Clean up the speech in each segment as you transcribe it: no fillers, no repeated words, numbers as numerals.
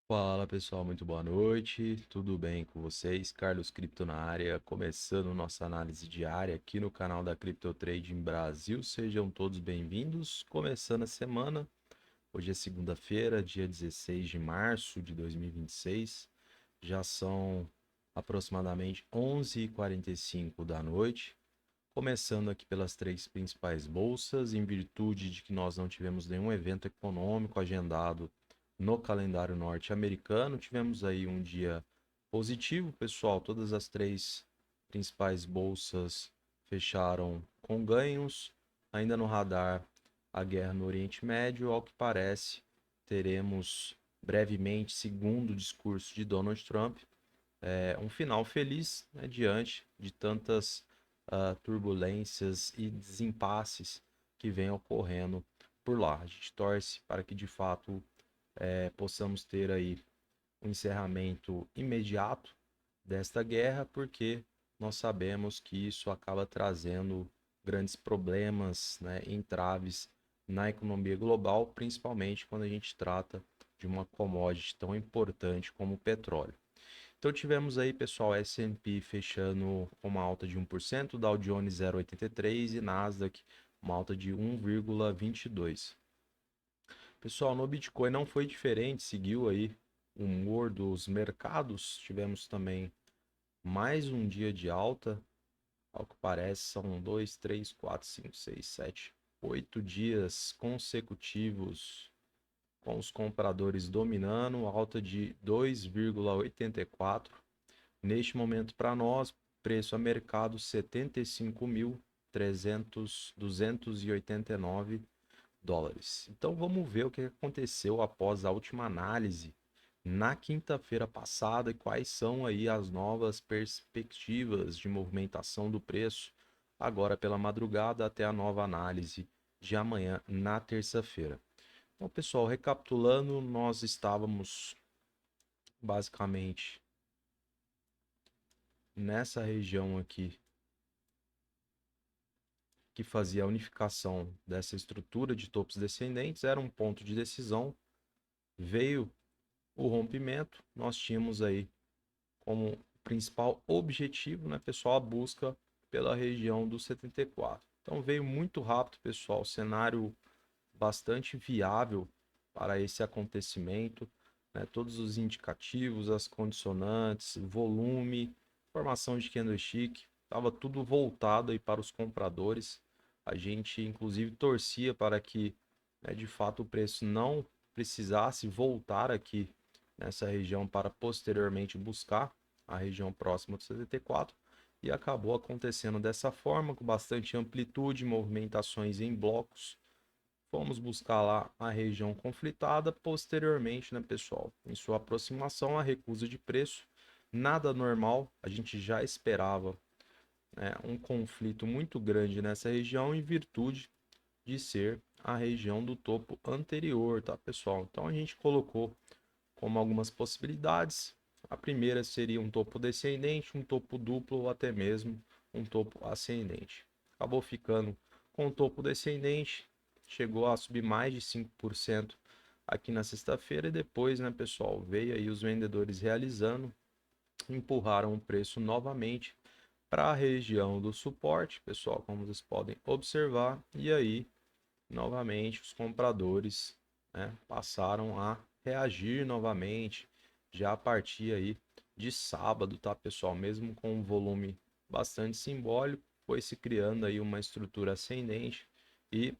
Fala pessoal, muito boa noite, tudo bem com vocês? Carlos Cripto na área, começando nossa análise diária aqui no canal da Crypto Trading Brasil. Sejam todos bem-vindos. Começando a semana, hoje é segunda-feira, dia 16 de março de 2026, já são aproximadamente 11h45 da noite. Começando aqui pelas três principais bolsas, em virtude de que nós não tivemos nenhum evento econômico agendado no calendário norte-americano, tivemos aí um dia positivo, pessoal. Todas as três principais bolsas fecharam com ganhos. Ainda no radar, a guerra no Oriente Médio, ao que parece, teremos brevemente, segundo o discurso de Donald Trump, um final feliz, né, diante de tantas turbulências e desimpasses que vêm ocorrendo por lá. A gente torce para que de fato possamos ter aí um encerramento imediato desta guerra, porque nós sabemos que isso acaba trazendo grandes problemas, né, entraves na economia global, principalmente quando a gente trata de uma commodity tão importante como o petróleo. Então tivemos aí, pessoal, S&P fechando com uma alta de 1%, Dow Jones 0,83 e Nasdaq uma alta de 1,22. Pessoal, no Bitcoin não foi diferente, seguiu aí o humor dos mercados. Tivemos também mais um dia de alta, ao que parece são 2, 3, 4, 5, 6, 7, 8 dias consecutivos com os compradores dominando, alta de 2,84. Neste momento, para nós, preço a mercado 75.289 dólares. Então vamos ver o que aconteceu após a última análise na quinta-feira passada e quais são aí as novas perspectivas de movimentação do preço agora pela madrugada até a nova análise de amanhã na terça-feira. Então, pessoal, recapitulando, nós estávamos basicamente nessa região aqui que fazia a unificação dessa estrutura de topos descendentes, era um ponto de decisão. Veio o rompimento, nós tínhamos aí como principal objetivo, né, pessoal, a busca pela região do 74. Então veio muito rápido, pessoal, cenário bastante viável para esse acontecimento, né, todos os indicativos, as condicionantes, volume, formação de candlestick, estava tudo voltado aí para os compradores. A gente inclusive torcia para que, né, de fato o preço não precisasse voltar aqui nessa região para posteriormente buscar a região próxima do 74 e acabou acontecendo dessa forma, com bastante amplitude, movimentações em blocos. Fomos buscar lá a região conflitada, posteriormente, né, pessoal, em sua aproximação, a recusa de preço, nada normal, a gente já esperava, né, um conflito muito grande nessa região em virtude de ser a região do topo anterior, tá, pessoal? Então a gente colocou como algumas possibilidades. A primeira seria um topo descendente, um topo duplo ou até mesmo um topo ascendente. Acabou ficando com o topo descendente, chegou a subir mais de 5% aqui na sexta-feira e depois, né, pessoal, veio aí os vendedores realizando, empurraram o preço novamente para a região do suporte, pessoal, como vocês podem observar, e aí novamente os compradores, né, passaram a reagir novamente já a partir aí de sábado, tá, pessoal? Mesmo com um volume bastante simbólico, foi se criando aí uma estrutura ascendente e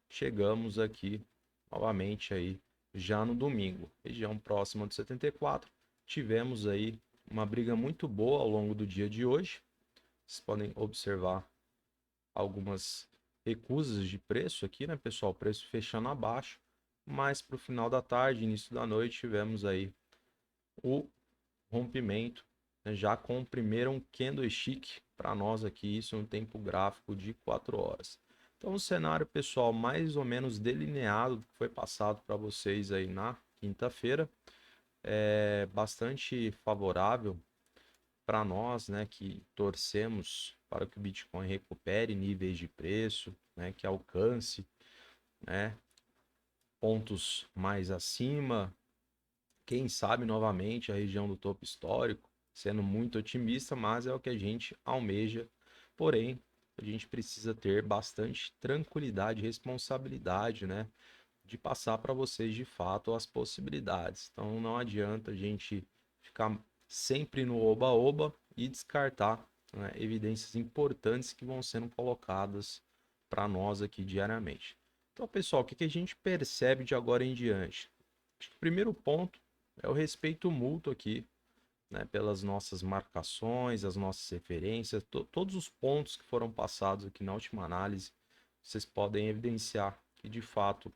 chegamos aqui novamente aí já no domingo, região próxima do 74. Tivemos aí uma briga muito boa ao longo do dia de hoje. Vocês podem observar algumas recusas de preço aqui, né, pessoal? O preço fechando abaixo, mas para o final da tarde, início da noite, tivemos aí o rompimento, né, já com o primeiro um candlestick para nós aqui, isso em tempo gráfico de 4 horas. Então, o cenário, pessoal, mais ou menos delineado que foi passado para vocês aí na quinta-feira, é bastante favorável para nós, né, que torcemos para que o Bitcoin recupere níveis de preço, né, que alcance, né, pontos mais acima Quem sabe novamente a região do topo histórico, sendo muito otimista, mas é o que a gente almeja. Porém, a gente precisa ter bastante tranquilidade e responsabilidade, né, de passar para vocês de fato as possibilidades. Então não adianta a gente ficar sempre no oba-oba e descartar, né, evidências importantes que vão sendo colocadas para nós aqui diariamente. Então, pessoal, o que a gente percebe de agora em diante? Acho que o primeiro ponto é o respeito mútuo aqui, né, pelas nossas marcações, as nossas referências, todos os pontos que foram passados aqui na última análise, vocês podem evidenciar que de fato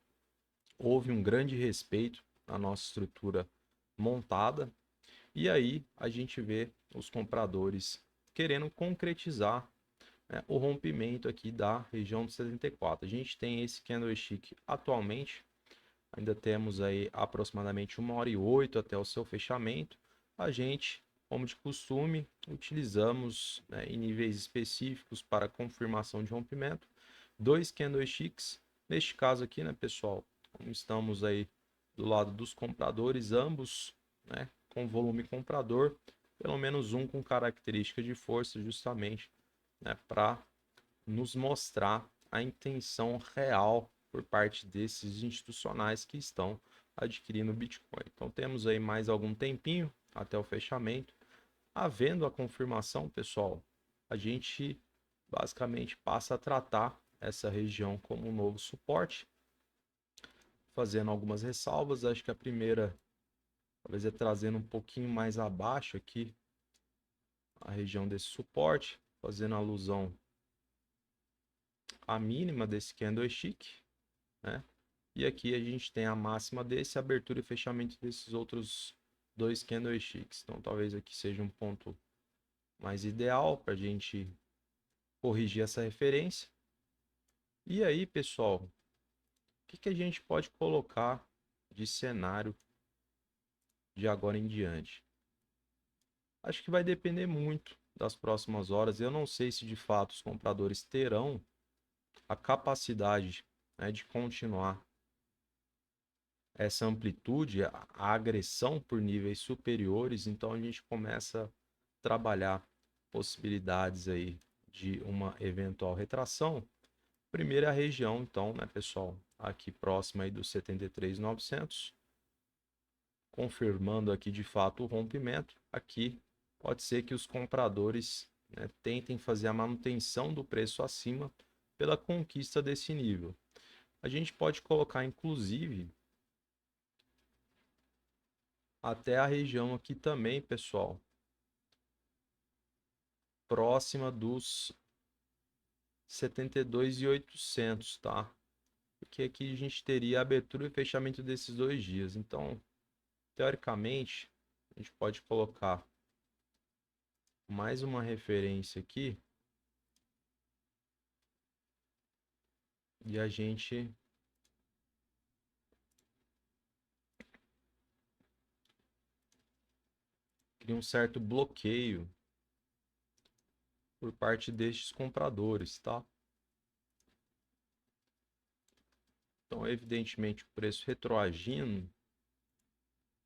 houve um grande respeito na nossa estrutura montada, e aí a gente vê os compradores querendo concretizar, né, o rompimento aqui da região do 74. A gente tem esse candlestick atualmente, ainda temos aí aproximadamente 1h08 até o seu fechamento. A gente, como de costume, utilizamos, né, em níveis específicos para confirmação de rompimento, dois candlesticks. Neste caso aqui, né, pessoal, como estamos aí do lado dos compradores, ambos, né, com volume comprador, pelo menos um com característica de força, justamente, né, para nos mostrar a intenção real por parte desses institucionais que estão adquirindo Bitcoin. Então temos aí mais algum tempinho até o fechamento. Havendo a confirmação, pessoal, a gente basicamente passa a tratar essa região como um novo suporte, fazendo algumas ressalvas. Acho que a primeira, talvez, é trazendo um pouquinho mais abaixo aqui a região desse suporte, fazendo alusão à mínima desse candlestick, né? E aqui a gente tem a máxima desse, abertura e fechamento desses outros dois candlesticks. Então talvez aqui seja um ponto mais ideal para a gente corrigir essa referência. E aí, pessoal, o que a gente pode colocar de cenário de agora em diante? Acho que vai depender muito das próximas horas. Eu não sei se de fato os compradores terão a capacidade, né, de continuar essa amplitude, a agressão por níveis superiores. Então a gente começa a trabalhar possibilidades aí de uma eventual retração. Primeiro é a região, então, né, pessoal, aqui próxima aí dos 73.900, confirmando aqui de fato o rompimento. Aqui pode ser que os compradores, né, tentem fazer a manutenção do preço acima pela conquista desse nível. A gente pode colocar, inclusive, até a região aqui também, pessoal, próxima dos 72.800, tá? Porque aqui a gente teria a abertura e fechamento desses 2 dias. Então, teoricamente, a gente pode colocar mais uma referência aqui e a gente cria um certo bloqueio por parte destes compradores, tá? Então, evidentemente, o preço retroagindo,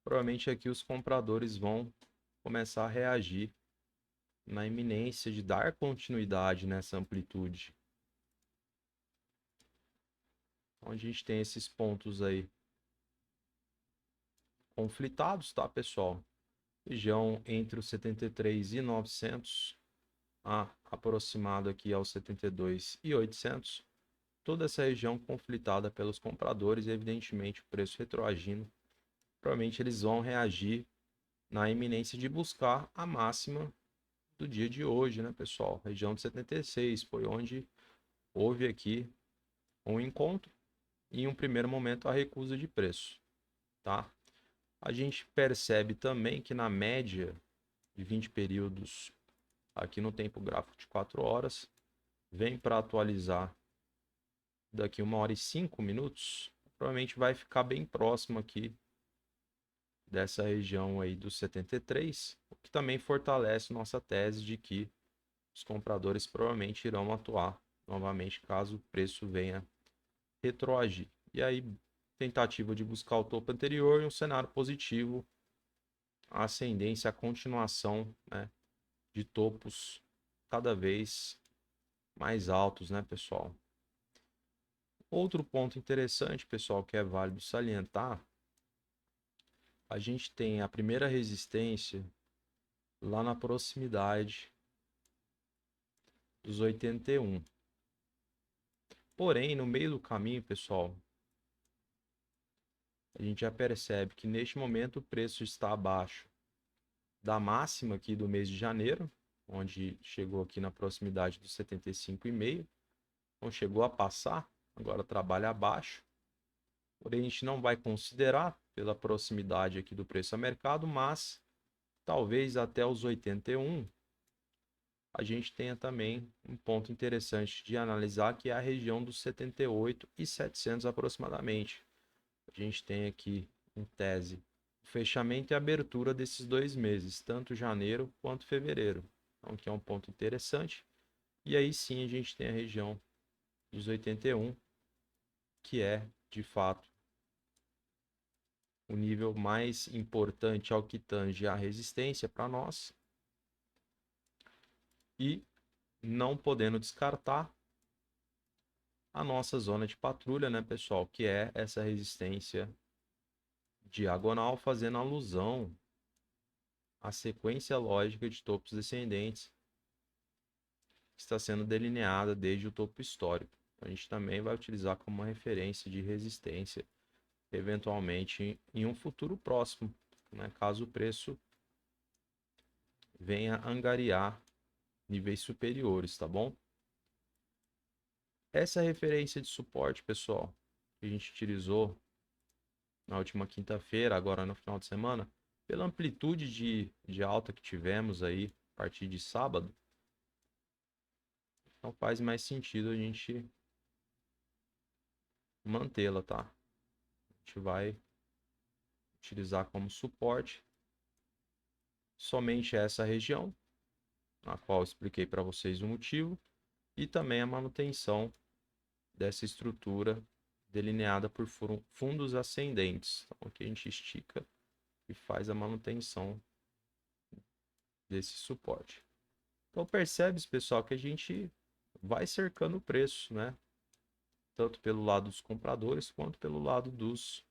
provavelmente aqui os compradores vão começar a reagir na iminência de dar continuidade nessa amplitude. Então, a gente tem esses pontos aí conflitados, tá, pessoal? Região entre os 73.900 a aproximado aqui aos 72.800. Toda essa região conflitada pelos compradores e, evidentemente, o preço retroagindo. Provavelmente eles vão reagir na iminência de buscar a máxima do dia de hoje, né, pessoal? Região de 76 foi onde houve aqui um encontro e, em um primeiro momento, a recusa de preço, tá? A gente percebe também que na média de 20 períodos, aqui no tempo gráfico de 4 horas, vem para atualizar daqui 1h05, provavelmente vai ficar bem próximo aqui dessa região aí dos 73, o que também fortalece nossa tese de que os compradores provavelmente irão atuar novamente caso o preço venha retroagir. E aí, tentativa de buscar o topo anterior e um cenário positivo a ascendência, a continuação, né, de topos cada vez mais altos, né, pessoal? Outro ponto interessante, pessoal, que é válido salientar, a gente tem a primeira resistência lá na proximidade dos 81. Porém, no meio do caminho, pessoal, a gente já percebe que neste momento o preço está abaixo da máxima aqui do mês de janeiro, onde chegou aqui na proximidade dos 75,5. Então chegou a passar, agora trabalha abaixo. Porém, a gente não vai considerar pela proximidade aqui do preço a mercado, mas talvez até os 81 a gente tenha também um ponto interessante de analisar, que é a região dos 78.700 aproximadamente. A gente tem aqui, em tese, o fechamento e abertura desses 2 meses, tanto janeiro quanto fevereiro. Então, que é um ponto interessante. E aí sim a gente tem a região dos 81, que é, de fato, o nível mais importante ao que tange a resistência para nós. E não podendo descartar a nossa zona de patrulha, né, pessoal? Que é essa resistência diagonal, fazendo alusão à sequência lógica de topos descendentes que está sendo delineada desde o topo histórico. A gente também vai utilizar como uma referência de resistência, eventualmente em um futuro próximo, né, caso o preço venha angariar níveis superiores, tá bom? Essa referência de suporte, pessoal, que a gente utilizou na última quinta-feira, agora no final de semana, pela amplitude de alta que tivemos aí a partir de sábado, não faz mais sentido a gente mantê-la, tá? A gente vai utilizar como suporte somente essa região, na qual eu expliquei para vocês o motivo, e também a manutenção dessa estrutura delineada por fundos ascendentes. Então, aqui a gente estica e faz a manutenção desse suporte. Então percebe-se, pessoal, que a gente vai cercando o preço, né? Tanto pelo lado dos compradores quanto pelo lado dos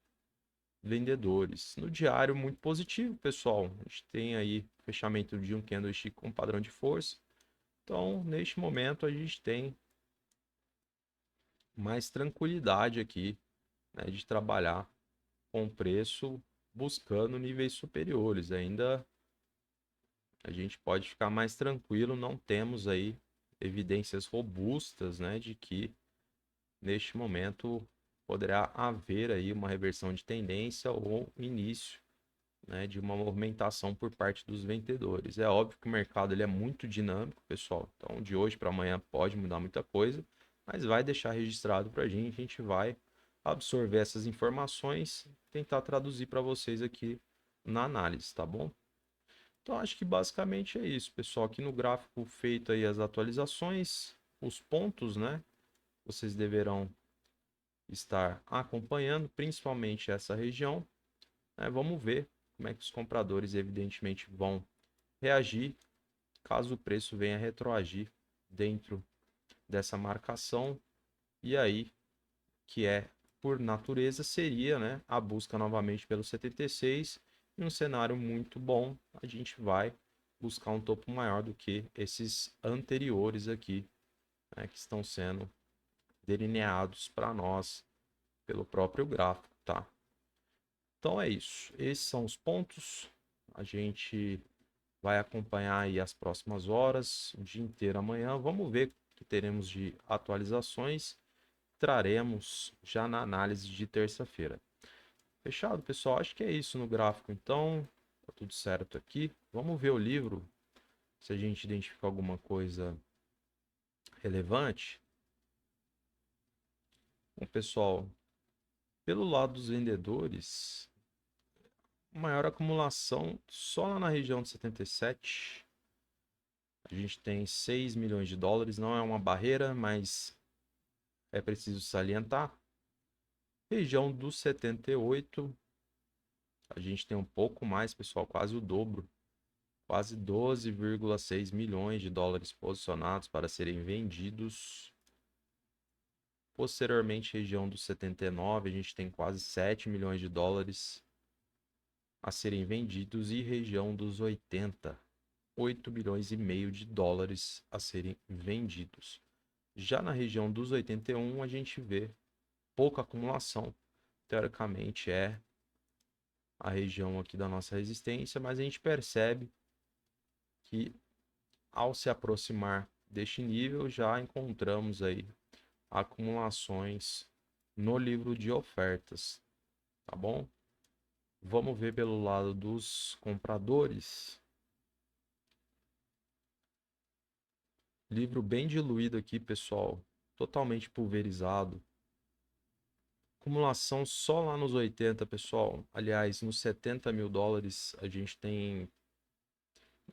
vendedores. No diário, muito positivo, pessoal. A gente tem aí fechamento de um candlestick com padrão de força. Então, neste momento, a gente tem mais tranquilidade aqui, né, de trabalhar com preço buscando níveis superiores. Ainda a gente pode ficar mais tranquilo, não temos aí evidências robustas, né, de que neste momento poderá haver aí uma reversão de tendência ou início, né, de uma movimentação por parte dos vendedores. É óbvio que o mercado ele é muito dinâmico, pessoal. Então, de hoje para amanhã pode mudar muita coisa, mas vai deixar registrado para a gente vai absorver essas informações, tentar traduzir para vocês aqui na análise, tá bom? Então, acho que basicamente é isso, pessoal. Aqui no gráfico feito aí as atualizações, os pontos, né? Vocês deverão estar acompanhando, principalmente essa região, né? Vamos ver como é que os compradores, evidentemente, vão reagir caso o preço venha retroagir dentro dessa marcação. E aí, que é por natureza, seria, né, a busca novamente pelo 76. Em um cenário muito bom, a gente vai buscar um topo maior do que esses anteriores aqui, né, que estão sendo delineados para nós pelo próprio gráfico, tá? Então é isso. Esses são os pontos. A gente vai acompanhar aí as próximas horas, o dia inteiro amanhã. Vamos ver o que teremos de atualizações. Traremos já na análise de terça-feira. Fechado, pessoal? Acho que é isso no gráfico, então. Tá tudo certo aqui. Vamos ver o livro, se a gente identificar alguma coisa relevante. Bom, pessoal, pelo lado dos vendedores, maior acumulação só lá na região de 77. A gente tem 6 milhões de dólares, não é uma barreira, mas é preciso salientar. Região dos 78, A gente tem um pouco mais, pessoal, quase o dobro. Quase 12,6 milhões de dólares posicionados para serem vendidos. Posteriormente, região dos 79, a gente tem quase 7 milhões de dólares a serem vendidos. E região dos 80, 8 milhões e meio de dólares a serem vendidos. Já na região dos 81, a gente vê pouca acumulação. Teoricamente é a região aqui da nossa resistência, mas a gente percebe que ao se aproximar deste nível, já encontramos aí acumulações no livro de ofertas, tá bom? Vamos ver pelo lado dos compradores. Livro bem diluído aqui, pessoal, totalmente pulverizado. Acumulação só lá nos 80, pessoal. Aliás, nos 70 mil dólares a gente tem,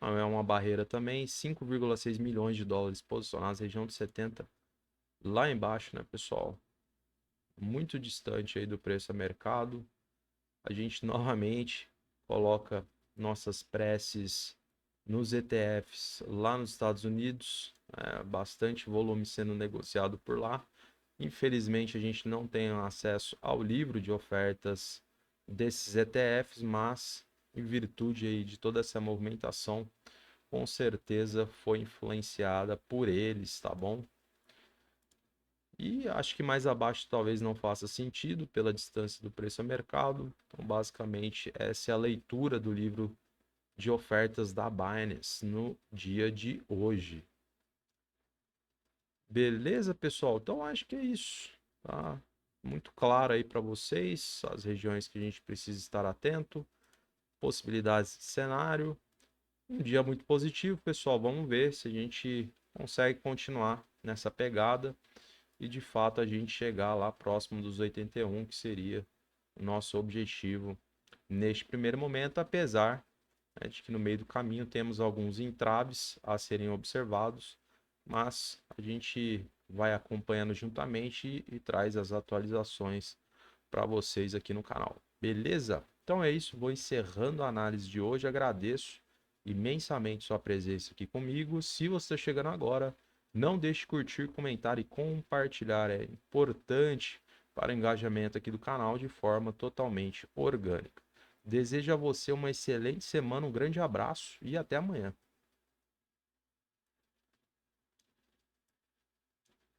não é uma barreira também, 5,6 milhões de dólares posicionados na região de 70. Lá embaixo, né, pessoal? Muito distante aí do preço a mercado. A gente novamente coloca nossas preces nos ETFs lá nos Estados Unidos. Bastante volume sendo negociado por lá. Infelizmente, a gente não tem acesso ao livro de ofertas desses ETFs, mas em virtude aí de toda essa movimentação, com certeza foi influenciada por eles, tá bom? E acho que mais abaixo talvez não faça sentido pela distância do preço a mercado. Então, basicamente, essa é a leitura do livro de ofertas da Binance no dia de hoje. Beleza, pessoal? Então, acho que é isso. Tá muito claro aí para vocês as regiões que a gente precisa estar atento, possibilidades de cenário. Um dia muito positivo, pessoal. Vamos ver se a gente consegue continuar nessa pegada e de fato a gente chegar lá próximo dos 81, que seria o nosso objetivo neste primeiro momento, apesar, né, de que no meio do caminho temos alguns entraves a serem observados, mas a gente vai acompanhando juntamente e traz as atualizações para vocês aqui no canal. Beleza? Então é isso, vou encerrando a análise de hoje. Agradeço imensamente sua presença aqui comigo. Se você está chegando agora, não deixe de curtir, comentar e compartilhar. É importante para o engajamento aqui do canal de forma totalmente orgânica. Desejo a você uma excelente semana, um grande abraço e até amanhã.